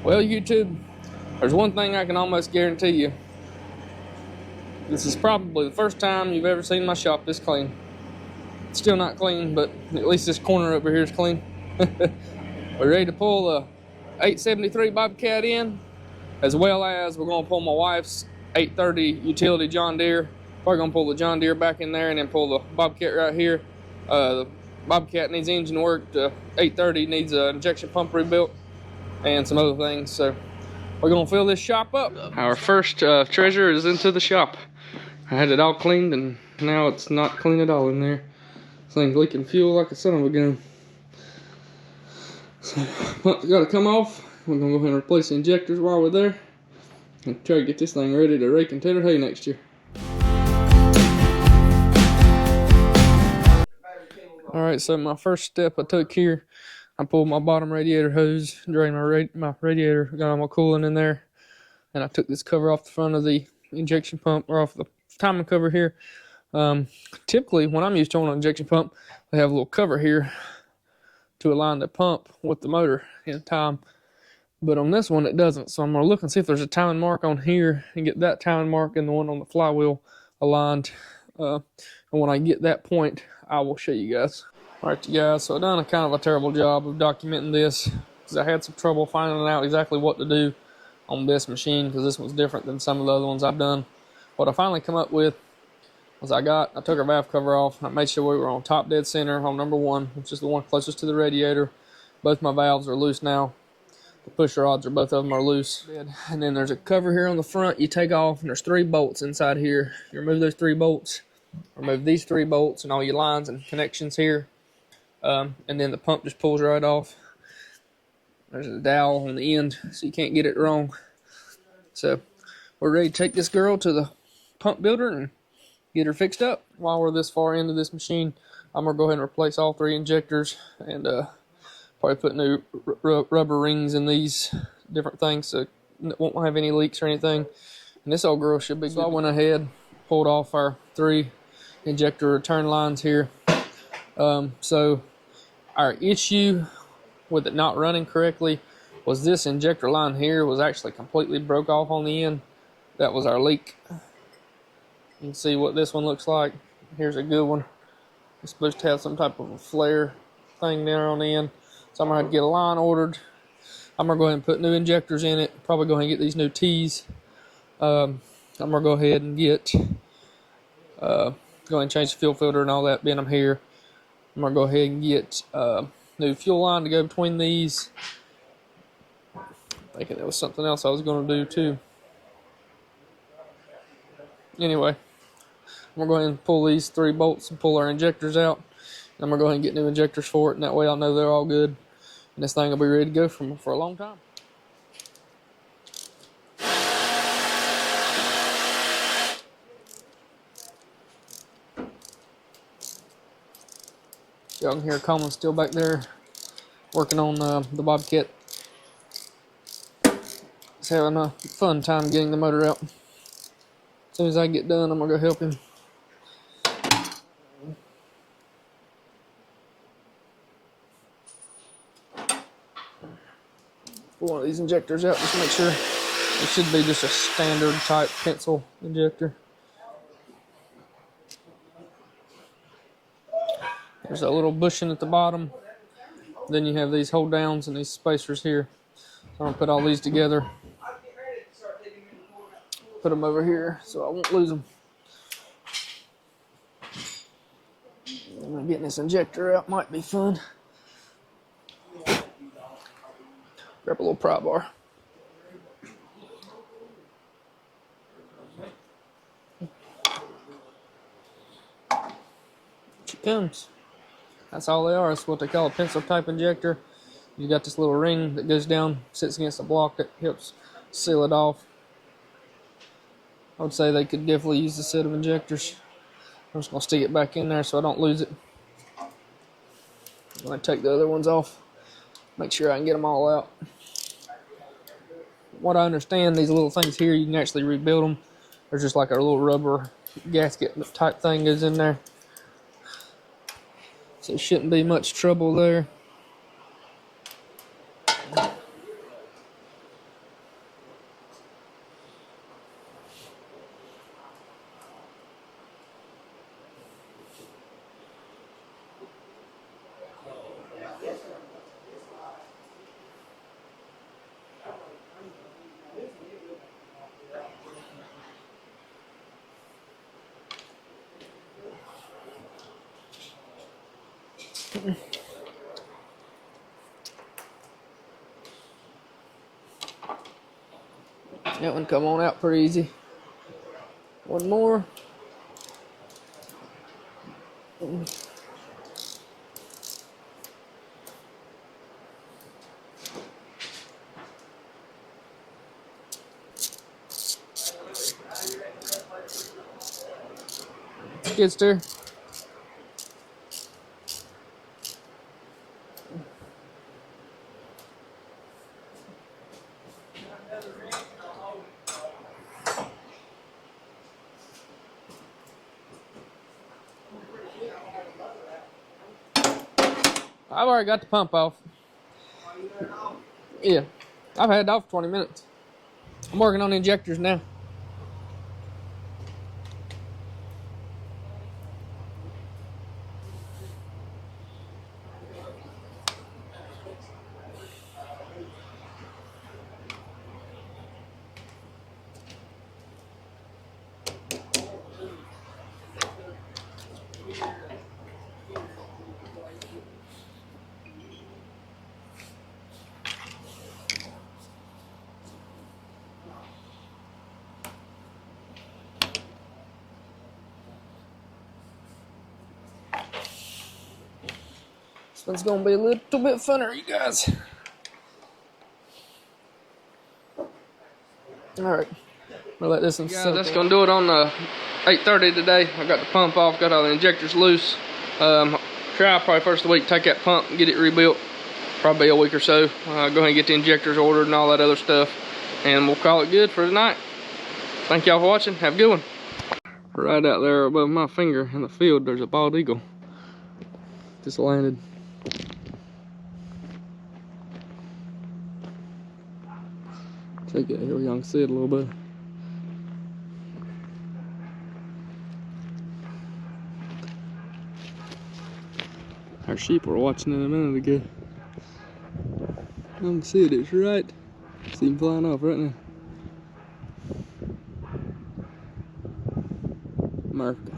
Well, YouTube, there's one thing I can almost guarantee you. This is probably the first time you've ever seen my shop this clean. It's still not clean, but at least this corner over here is clean. We're ready to pull the 873 Bobcat in, as well as we're going to pull my wife's 830 utility John Deere. Probably going to pull the John Deere back in there and then pull the Bobcat right here. The Bobcat needs engine work. The 830 needs an injection pump rebuilt and some other things. So we're going to fill this shop up. Our first treasure is into the shop. I had it all cleaned and now it's not clean at all in there. This thing's leaking fuel like a son of a gun. So pump's got to come off. We're going to go ahead and replace the injectors while we're there and try to get this thing ready to rake and tailor hay next year. Alright, so my first step I took here, I pulled my bottom radiator hose, drained my radiator, got all my coolant in there, and I took this cover off the front of the injection pump, or off the timing cover here. Typically, when I'm used to on an injection pump, they have a little cover here to align the pump with the motor in time. But on this one, it doesn't. So I'm going to look and see if there's a timing mark on here and get that timing mark and the one on the flywheel aligned. And when I get that point, I will show you guys. Alright, you guys, so I've done a kind of a terrible job of documenting this because I had some trouble finding out exactly what to do on this machine because this one's different than some of the other ones I've done. What I finally come up with was I took our valve cover off and I made sure we were on top dead center on number 1, which is the one closest to the radiator. Both my valves are loose now. The push rods both of them are loose. And then there's a cover here on the front you take off, and there's 3 bolts inside here. You remove those 3 bolts, remove these 3 bolts and all your lines and connections here. And then the pump just pulls right off. There's a dowel on the end so you can't get it wrong. So we're ready to take this girl to the pump builder and get her fixed up. While we're this far into this machine, I'm going to go ahead and replace all 3 injectors and probably put new rubber rings in these different things so it won't have any leaks or anything. And this old girl should be good. So I went ahead, pulled off our 3 injector return lines here. So our issue with it not running correctly was this injector line here was actually completely broke off on the end. That was our leak. You can see what this one looks like. Here's a good one. It's supposed to have some type of a flare thing there on the end. So I'm going to have to get a line ordered. I'm going to go ahead and put new injectors in it. Probably go ahead and get these new T's. I'm going to go ahead and go ahead and change the fuel filter and all that being I'm here. I'm going to go ahead and get new fuel line to go between these. Thinking there was something else I was going to do too. Anyway, I'm going to go ahead and pull these 3 bolts and pull our injectors out. I'm going to go ahead and get new injectors for it, and that way I'll know they're all good. And this thing will be ready to go for a long time. Y'all can hear Coleman still back there working on the Bobcat. He's having a fun time getting the motor out. As soon as I get done, I'm going to go help him. Pull one of these injectors out just to make sure. It should be just a standard type pencil injector. There's a little bushing at the bottom. Then you have these hold downs and these spacers here. So I'm going to put all these together. Put them over here so I won't lose them. Getting this injector out might be fun. Grab a little pry bar. She comes. That's all they are. It's what they call a pencil type injector. You got this little ring that goes down, sits against the block that helps seal it off. I would say they could definitely use a set of injectors. I'm just going to stick it back in there so I don't lose it. I'm going to take the other ones off, make sure I can get them all out. What I understand, these little things here, you can actually rebuild them. There's just like a little rubber gasket type thing goes in there. So it shouldn't be much trouble there. That one come on out pretty easy. One more. Skid steer. I've already got the pump off. Yeah, I've had it off 20 minutes. I'm working on the injectors now. This one's gonna be a little bit funner, you guys. Alright, we'll let this one soak. That's gonna do it on 8:30 today. I got the pump off, got all the injectors loose. Try probably first of the week, take that pump and get it rebuilt. Probably a week or so. Go ahead and get the injectors ordered and all that other stuff. And we'll call it good for tonight. Thank y'all for watching. Have a good one. Right out there above my finger in the field, there's a bald eagle. Just landed. Take it here, y'all can see it a little bit. Our sheep were watching it a minute ago. I can see it, it's right. See him flying off right now. America.